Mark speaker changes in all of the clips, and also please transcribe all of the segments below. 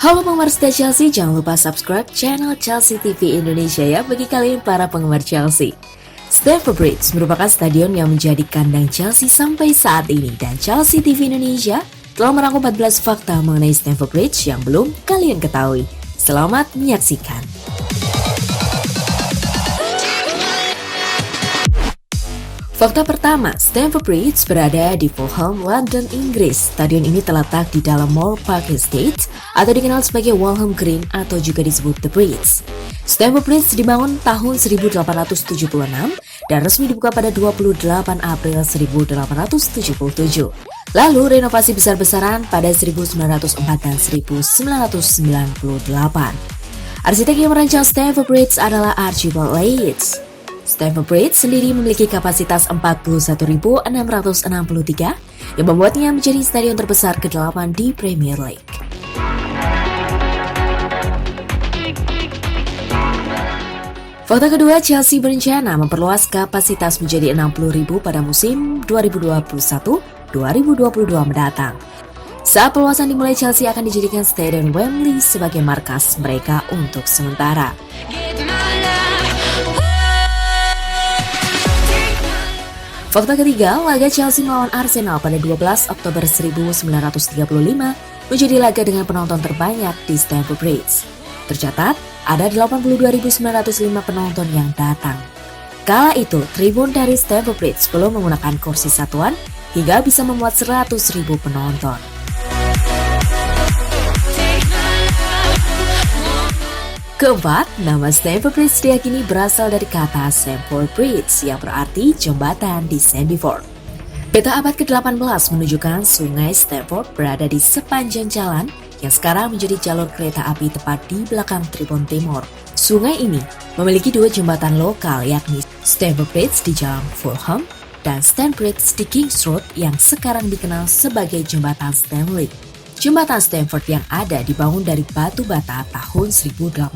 Speaker 1: Halo penggemar setia Chelsea, jangan lupa subscribe channel Chelsea TV Indonesia ya bagi kalian para penggemar Chelsea. Stamford Bridge merupakan stadion yang menjadi kandang Chelsea sampai saat ini dan Chelsea TV Indonesia telah merangkum 14 fakta mengenai Stamford Bridge yang belum kalian ketahui. Selamat menyaksikan. Fakta pertama, Stamford Bridge berada di Fulham, London, Inggris. Stadion ini terletak di dalam Moor Park Estate atau dikenal sebagai Walham Green atau juga disebut The Bridge. Stamford Bridge dibangun tahun 1876 dan resmi dibuka pada 28 April 1877. Lalu renovasi besar-besaran pada 1904 dan 1998. Arsitek yang merancang Stamford Bridge adalah Archibald Leitch. Stamford Bridge sendiri memiliki kapasitas 41.663 yang membuatnya menjadi stadion terbesar ke-8 di Premier League. Fakta kedua, Chelsea berencana memperluas kapasitas menjadi 60.000 pada musim 2021-2022 mendatang. Saat perluasan dimulai, Chelsea akan dijadikan Stadion Wembley sebagai markas mereka untuk sementara. Fakta ketiga, laga Chelsea melawan Arsenal pada 12 Oktober 1935 menjadi laga dengan penonton terbanyak di Stamford Bridge. Tercatat, ada 82.905 penonton yang datang. Kala itu, tribun dari Stamford Bridge belum menggunakan kursi satuan hingga bisa memuat 100.000 penonton. Keempat, nama Stamford Bridge diyakini berasal dari kata Stamford Bridge yang berarti jembatan di Sandford. Peta abad ke-18 menunjukkan sungai Stamford berada di sepanjang jalan yang sekarang menjadi jalur kereta api tepat di belakang tribun timur. Sungai ini memiliki dua jembatan lokal yakni Stamford Bridge di Jalan Fulham dan Stamford Bridge di King's Road yang sekarang dikenal sebagai Jembatan Stanley. Jembatan Stamford yang ada dibangun dari batu bata tahun 1860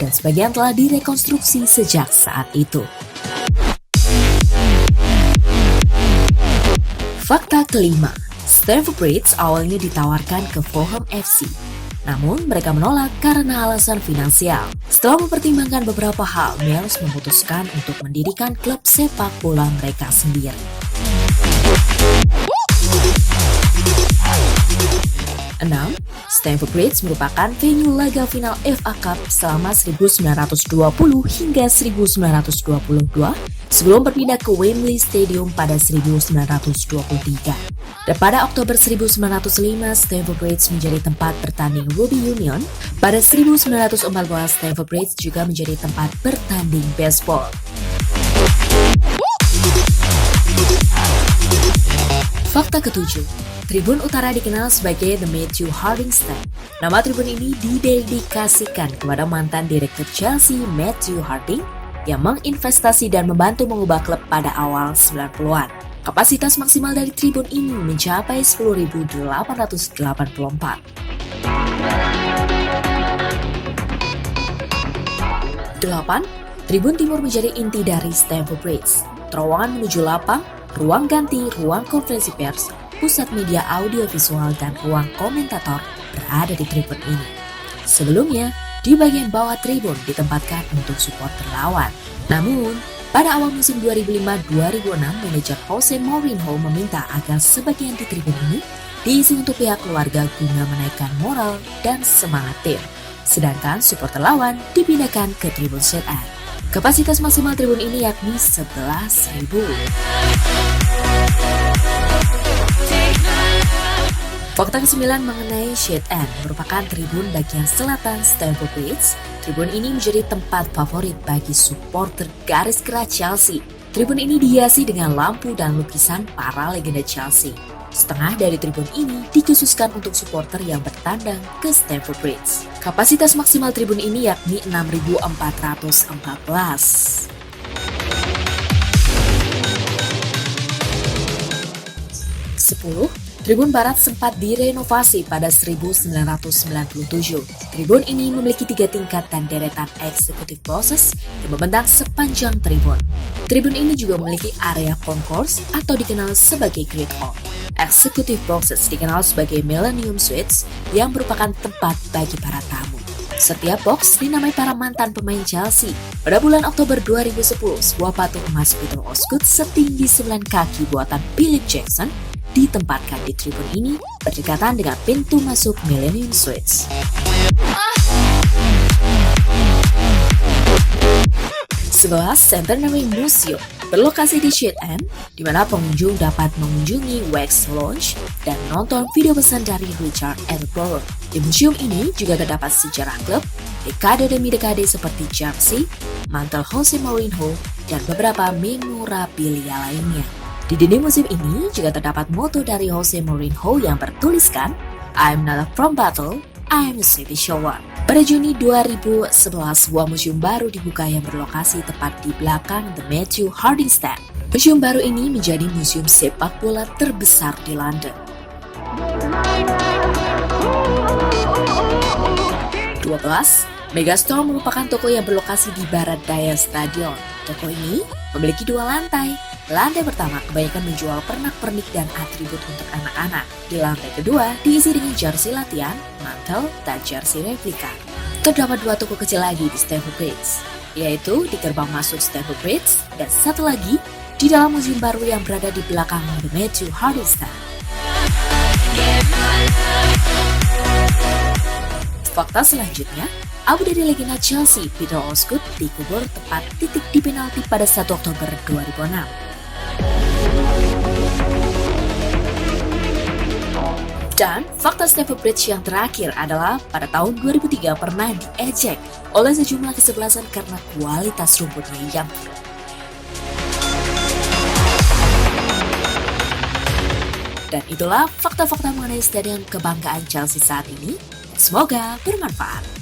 Speaker 1: dan sebagian telah direkonstruksi sejak saat itu. Fakta kelima, Stamford Bridge awalnya ditawarkan ke Fulham FC. Namun mereka menolak karena alasan finansial. Setelah mempertimbangkan beberapa hal, Mears memutuskan untuk mendirikan klub sepak bola mereka sendiri. 6. Stamford Bridge merupakan venue laga final FA Cup selama 1920 hingga 1922 sebelum berpindah ke Wembley Stadium pada 1923. Dan pada Oktober 1905, Stamford Bridge menjadi tempat bertanding Rugby Union. Pada 1914, Stamford Bridge juga menjadi tempat bertanding baseball. Fakta ketujuh, tribun utara dikenal sebagai The Matthew Harding Stand. Nama tribun ini didedikasikan kepada mantan direktur Chelsea Matthew Harding yang menginvestasi dan membantu mengubah klub pada awal 90-an. Kapasitas maksimal dari tribun ini mencapai 10.884. 8. Tribun timur menjadi inti dari Stamford Bridge. Terowongan menuju lapang, ruang ganti, ruang konferensi pers, pusat media audiovisual, dan ruang komentator berada di tribun ini. Sebelumnya, di bagian bawah tribun ditempatkan untuk supporter lawan. Namun, pada awal musim 2005-2006, manajer Jose Mourinho meminta agar sebagian di tribun ini diisi untuk pihak keluarga guna menaikkan moral dan semangat tim. Sedangkan supporter lawan dipindahkan ke tribun setan. Kapasitas maksimal tribun ini yakni 11.000. Fakta ke-9 mengenai Shade End merupakan tribun bagian selatan Stamford Bridge. Tribun ini menjadi tempat favorit bagi supporter garis keras Chelsea. Tribun ini dihiasi dengan lampu dan lukisan para legenda Chelsea. Setengah dari tribun ini dikhususkan untuk supporter yang bertandang ke Stamford Bridge. Kapasitas maksimal tribun ini yakni 6.414. 10. Tribun Barat sempat direnovasi pada 1997. Tribun ini memiliki 3 tingkat dan deretan executive boxes yang membentang sepanjang tribun. Tribun ini juga memiliki area concourse atau dikenal sebagai Great Hall. Executive Boxes dikenal sebagai Millennium Suites yang merupakan tempat bagi para tamu. Setiap box dinamai para mantan pemain Chelsea. Pada bulan Oktober 2010, sebuah patung emas Peter Osgood setinggi 9 kaki buatan Philip Jackson ditempatkan di tribun ini berdekatan dengan pintu masuk Millennium Suites. Sebuah Centenary Museum berlokasi di Shade End, di mana pengunjung dapat mengunjungi wax lounge dan nonton video pesan dari Richard Attenborough. Di museum ini juga terdapat sejarah klub, dekade demi dekade seperti Chelsea, mantel Jose Mourinho, dan beberapa memorabilia lainnya. Di dinding museum ini juga terdapat moto dari Jose Mourinho yang bertuliskan, "I'm not from battle, I'm a city shower." Pada Juni 2011, sebuah museum baru dibuka yang berlokasi tepat di belakang The Matthew Harding Stand. Museum baru ini menjadi museum sepak bola terbesar di London. 12. Megastore merupakan toko yang berlokasi di barat daya stadion. Toko ini memiliki 2 lantai. Lantai pertama kebanyakan menjual pernak-pernik dan atribut untuk anak-anak. Di lantai kedua diisi dengan jersey latihan, mantel, dan jersey replika. Terdapat 2 toko kecil lagi di Stamford Bridge, yaitu di gerbang masuk Stamford Bridge dan satu lagi di dalam museum baru yang berada di belakang The Matthew Harding Stand. Fakta selanjutnya, Abu Dhabi legenda Chelsea Peter Osgood dikubur tepat titik di penalti pada 1 Oktober 2006. Dan fakta Stamford Bridge yang terakhir adalah pada tahun 2003 pernah diejek oleh sejumlah kesebelasan karena kualitas rumputnya yang buruk. Dan itulah fakta-fakta mengenai stadion kebanggaan Chelsea saat ini. Semoga bermanfaat.